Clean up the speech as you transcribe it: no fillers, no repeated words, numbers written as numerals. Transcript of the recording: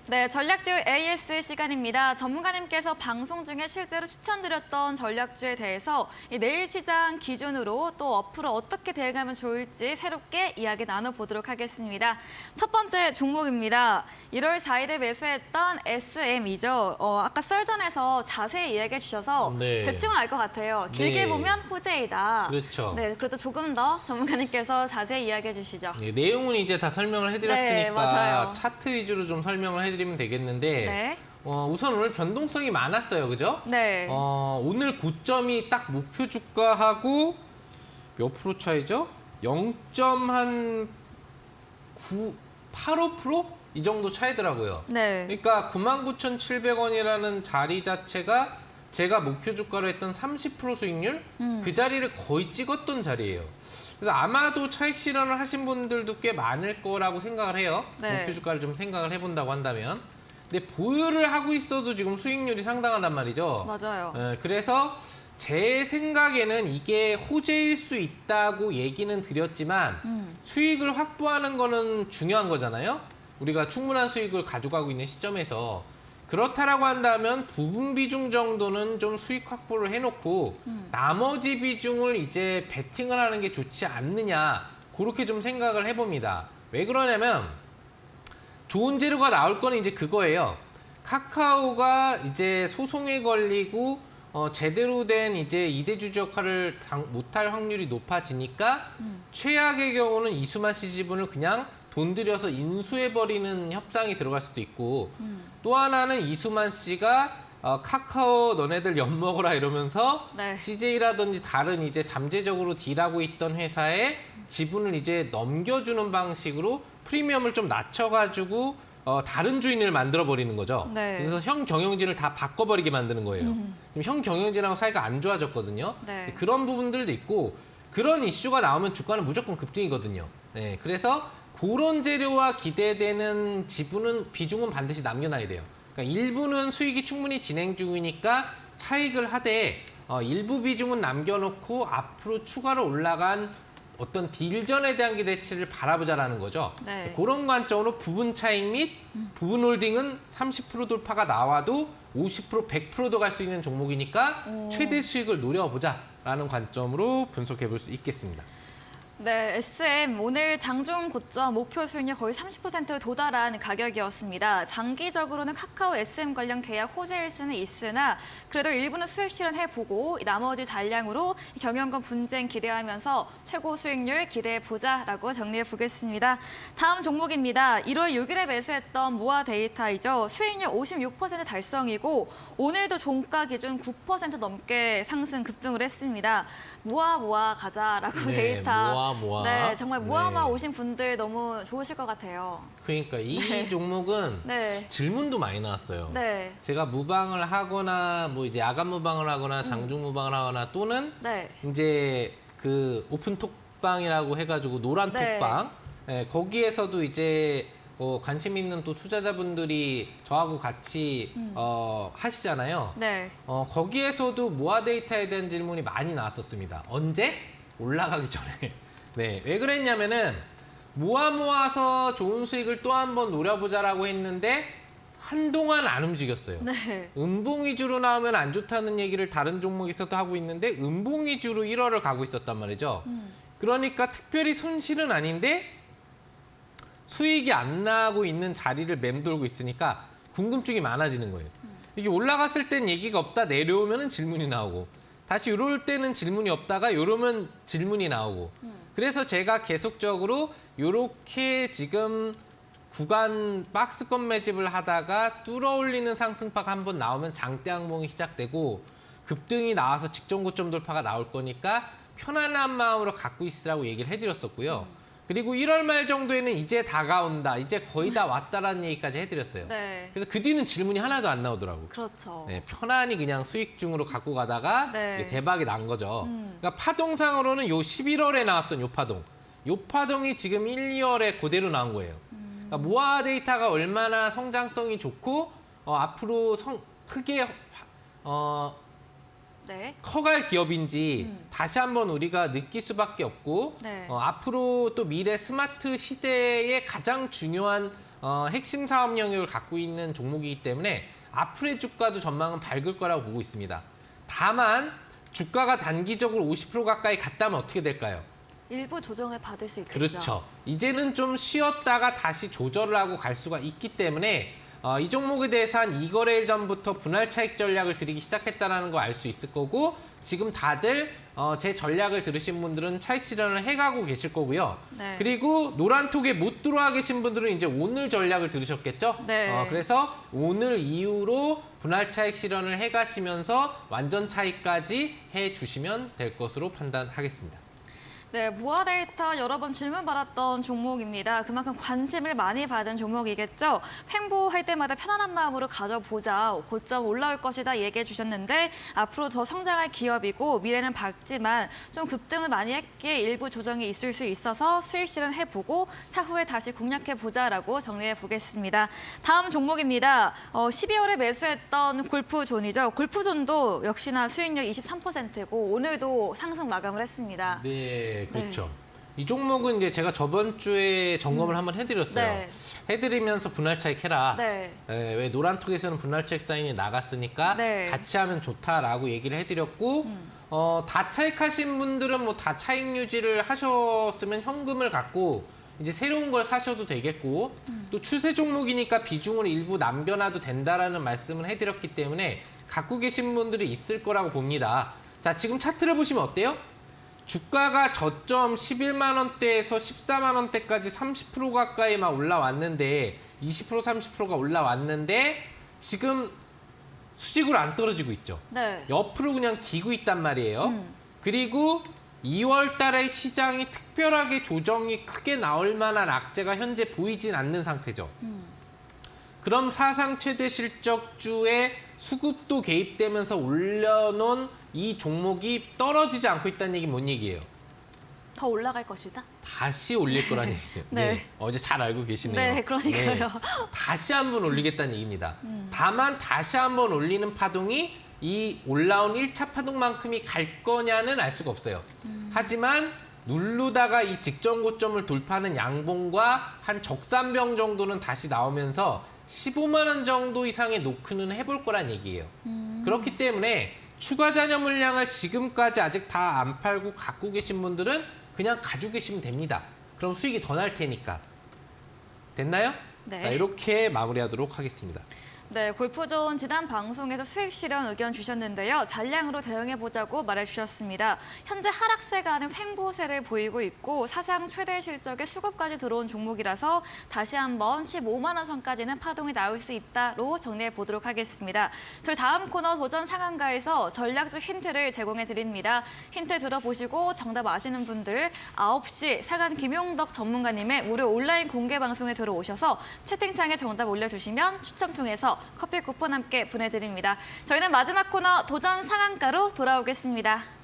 네, 전략주 AS 시간입니다. 전문가님께서 방송 중에 실제로 추천드렸던 전략주에 대해서 내일 시장 기준으로 또 앞으로 어떻게 대응하면 좋을지 새롭게 이야기 나눠보도록 하겠습니다. 첫 번째 종목입니다. 1월 4일에 매수했던 SM이죠. 아까 썰전에서 자세히 이야기해 주셔서 네. 대충은 알 것 같아요. 길게 네. 보면 호재이다. 그렇죠. 네, 그래도 조금 더 전문가님께서 자세히 이야기해 주시죠. 네, 내용은 이제 다 설명을 해드렸으니까 네, 맞아요. 차트 위주로 좀 설명을 해드리면 되겠는데 네. 우선 오늘 변동성이 많았어요, 그죠? 네. 오늘 고점이 딱 목표 주가하고 몇 프로 차이죠? 0.85% 이 정도 차이더라고요. 네. 그러니까 99,700원이라는 자리 자체가 제가 목표 주가로 했던 30% 수익률 그 자리를 거의 찍었던 자리예요. 그래서 아마도 차익 실현을 하신 분들도 꽤 많을 거라고 생각을 해요. 네. 목표 주가를 좀 생각을 해본다고 한다면. 근데 보유를 하고 있어도 지금 수익률이 상당하단 말이죠. 맞아요. 그래서 제 생각에는 이게 호재일 수 있다고 얘기는 드렸지만 수익을 확보하는 거는 중요한 거잖아요. 우리가 충분한 수익을 가져가고 있는 시점에서 그렇다라고 한다면 부분 비중 정도는 좀 수익 확보를 해놓고 나머지 비중을 이제 베팅을 하는 게 좋지 않느냐 그렇게 좀 생각을 해봅니다. 왜 그러냐면 좋은 재료가 나올 거는 이제 그거예요. 카카오가 이제 소송에 걸리고 제대로 된 이제 이대주주 역할을 못할 확률이 높아지니까 최악의 경우는 이수만 씨 지분을 그냥 돈 들여서 인수해버리는 협상이 들어갈 수도 있고 또 하나는 이수만 씨가 카카오 너네들 엿먹어라 이러면서 네. CJ라든지 다른 이제 잠재적으로 딜하고 있던 회사에 지분을 이제 넘겨주는 방식으로 프리미엄을 좀 낮춰가지고 다른 주인을 만들어버리는 거죠. 네. 그래서 형 경영진을 다 바꿔버리게 만드는 거예요. 지금 형 경영진하고 사이가 안 좋아졌거든요. 네. 그런 부분들도 있고 그런 이슈가 나오면 주가는 무조건 급등이거든요. 네, 그래서 그런 재료와 기대되는 지분은 비중은 반드시 남겨놔야 돼요. 그러니까 일부는 수익이 충분히 진행 중이니까 차익을 하되 일부 비중은 남겨놓고 앞으로 추가로 올라간 어떤 딜전에 대한 기대치를 바라보자라는 거죠. 네. 그런 관점으로 부분 차익 및 부분 홀딩은 30% 돌파가 나와도 50%, 100%도 갈 수 있는 종목이니까 최대 수익을 노려보자라는 관점으로 분석해 볼 수 있겠습니다. 네, SM 오늘 장중 고점 목표 수익률 거의 30%에 도달한 가격이었습니다. 장기적으로는 카카오 SM 관련 계약 호재일 수는 있으나 그래도 일부는 수익 실현해보고 나머지 잔량으로 경영권 분쟁 기대하면서 최고 수익률 기대해보자라고 정리해보겠습니다. 다음 종목입니다. 1월 6일에 매수했던 모아 데이터이죠. 수익률 56% 달성이고 오늘도 종가 기준 9% 넘게 상승 급등을 했습니다. 모아 가자라고 네, 데이터. 모아. 네, 정말 모아 네. 오신 분들 너무 좋으실 것 같아요. 그러니까 이 네. 종목은 네. 질문도 많이 나왔어요. 네. 제가 무방을 하거나 뭐 이제 야간 무방을 하거나 장중 무방을 하거나 또는 네. 이제 그 오픈 톡방이라고 해가지고 노란 네. 톡방 거기에서도 이제 관심 있는 또 투자자분들이 저하고 같이 하시잖아요. 네. 거기에서도 모아 데이터에 대한 질문이 많이 나왔었습니다. 언제? 올라가기 전에. 네, 왜 그랬냐면은 모아서 좋은 수익을 또 한 번 노려보자라고 했는데 한동안 안 움직였어요. 네. 음봉 위주로 나오면 안 좋다는 얘기를 다른 종목에서도 하고 있는데 음봉 위주로 1월을 가고 있었단 말이죠. 그러니까 특별히 손실은 아닌데 수익이 안 나고 있는 자리를 맴돌고 있으니까 궁금증이 많아지는 거예요. 이게 올라갔을 땐 얘기가 없다 내려오면 질문이 나오고 다시 이럴 때는 질문이 없다가 이러면 질문이 나오고 그래서 제가 계속적으로 이렇게 지금 구간 박스권 매집을 하다가 뚫어 올리는 상승파가 한번 나오면 장대 항봉이 시작되고 급등이 나와서 직전 고점 돌파가 나올 거니까 편안한 마음으로 갖고 있으라고 얘기를 해드렸었고요. 그리고 1월 말 정도에는 이제 다가온다, 이제 거의 다 왔다라는 얘기까지 해드렸어요. 네. 그래서 그 뒤는 질문이 하나도 안 나오더라고요. 그렇죠. 네, 편안히 그냥 수익 중으로 갖고 가다가 네. 이게 대박이 난 거죠. 그러니까 파동상으로는 요 11월에 나왔던 요 파동. 요 파동이 지금 1, 2월에 그대로 나온 거예요. 그러니까 모아 데이터가 얼마나 성장성이 좋고 앞으로 크게 네. 커갈 기업인지 다시 한번 우리가 느낄 수밖에 없고 네. 앞으로 또 미래 스마트 시대의 가장 중요한 핵심 사업 영역을 갖고 있는 종목이기 때문에 앞으로의 주가도 전망은 밝을 거라고 보고 있습니다. 다만 주가가 단기적으로 50% 가까이 갔다면 어떻게 될까요? 일부 조정을 받을 수 있겠죠. 그렇죠. 이제는 좀 쉬었다가 다시 조절을 하고 갈 수가 있기 때문에 이 종목에 대해서 한 2거래일 전부터 분할 차익 전략을 들이기 시작했다는 거 알 수 있을 거고 지금 다들 제 전략을 들으신 분들은 차익 실현을 해가고 계실 거고요. 네. 그리고 노란톡에 못 들어와 계신 분들은 이제 오늘 전략을 들으셨겠죠? 네. 그래서 오늘 이후로 분할 차익 실현을 해가시면서 완전 차익까지 해주시면 될 것으로 판단하겠습니다. 네, 모아 데이터 여러 번 질문받았던 종목입니다. 그만큼 관심을 많이 받은 종목이겠죠. 횡보할 때마다 편안한 마음으로 가져보자. 고점 올라올 것이다 얘기해 주셨는데 앞으로 더 성장할 기업이고 미래는 밝지만 좀 급등을 많이 했기에 일부 조정이 있을 수 있어서 수익 실현해보고 차후에 다시 공략해보자라고 정리해 보겠습니다. 다음 종목입니다. 12월에 매수했던 골프존이죠. 골프존도 역시나 수익률 23%고 오늘도 상승 마감을 했습니다. 네, 그렇죠. 이 종목은 이제 제가 저번 주에 점검을 한번 해드렸어요. 네. 해드리면서 분할 차익 해라. 네. 왜 노란톡에서는 분할 차익 사인이 나갔으니까 네. 같이 하면 좋다라고 얘기를 해드렸고 다 차익하신 분들은 뭐 다 차익 유지를 하셨으면 현금을 갖고 이제 새로운 걸 사셔도 되겠고 또 추세 종목이니까 비중을 일부 남겨놔도 된다라는 말씀을 해드렸기 때문에 갖고 계신 분들이 있을 거라고 봅니다. 자, 지금 차트를 보시면 어때요? 주가가 저점 11만 원대에서 14만 원대까지 30% 가까이 막 올라왔는데 20% 30%가 올라왔는데 지금 수직으로 안 떨어지고 있죠. 네. 옆으로 그냥 기고 있단 말이에요. 그리고 2월 달에 시장이 특별하게 조정이 크게 나올 만한 악재가 현재 보이진 않는 상태죠. 그럼 사상 최대 실적주에 수급도 개입되면서 올려놓은 이 종목이 떨어지지 않고 있다는 얘기는 뭔 얘기예요? 더 올라갈 것이다? 다시 올릴 거라는 얘기예요. 네. 어제 잘 알고 계시네요. 네, 그러니까요. 다시 한번 올리겠다는 얘기입니다. 다만 다시 한번 올리는 파동이 이 올라온 1차 파동만큼이 갈 거냐는 알 수가 없어요. 하지만 누르다가 이 직전 고점을 돌파하는 양봉과 한 적산병 정도는 다시 나오면서 15만 원 정도 이상의 노크는 해볼 거란 얘기예요. 그렇기 때문에 추가 잔여 물량을 지금까지 아직 다 안 팔고 갖고 계신 분들은 그냥 가지고 계시면 됩니다. 그럼 수익이 더 날 테니까. 됐나요? 네. 자, 이렇게 마무리하도록 하겠습니다. 네, 골프존 지난 방송에서 수익 실현 의견 주셨는데요. 잔량으로 대응해보자고 말해주셨습니다. 현재 하락세가 아닌 횡보세를 보이고 있고 사상 최대 실적에 수급까지 들어온 종목이라서 다시 한번 15만 원 선까지는 파동이 나올 수 있다로 정리해보도록 하겠습니다. 저희 다음 코너 도전 상한가에서 전략적 힌트를 제공해드립니다. 힌트 들어보시고 정답 아시는 분들 9시 사간 김용덕 전문가님의 무료 온라인 공개 방송에 들어오셔서 채팅창에 정답 올려주시면 추첨 통해서 커피 쿠폰 함께 보내드립니다. 저희는 마지막 코너 도전 상한가로 돌아오겠습니다.